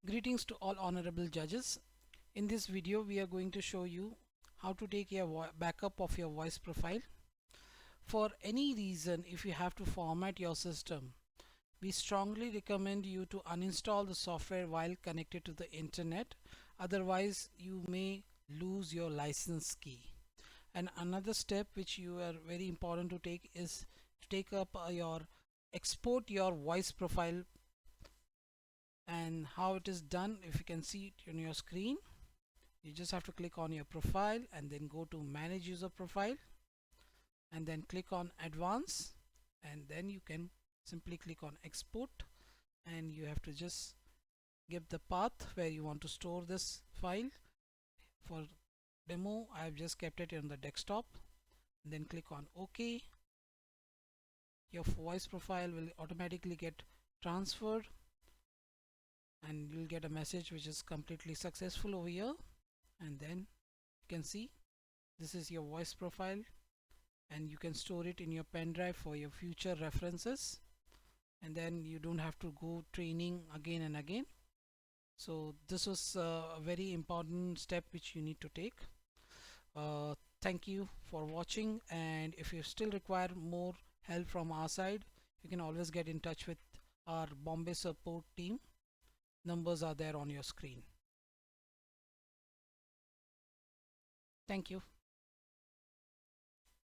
Greetings to all honorable judges. In this video we are going to show you how to take a backup of your voice profile. For any reason, if you have to format your system, we strongly recommend you to uninstall the software while connected to the internet. Otherwise you may lose your license key. And another step which you are very important to take is to take up export your voice profile. And how it is done, if you can see it on your screen, you just have to click on your profile and then go to manage user profile and then click on advanced, and then you can simply click on export, and you have to just give the path where you want to store this file. For demo I have just kept it on the desktop, and then click on OK. Your voice profile will automatically get transferred and you'll get a message which is completely successful over here. And then you can see this is your voice profile, and you can store it in your pen drive for your future references, and then you don't have to go training again and again. So this was a very important step which you need to take. Thank you for watching, and if you still require more help from our side, you can always get in touch with our Bombay support team. Numbers are there on your screen. Thank you.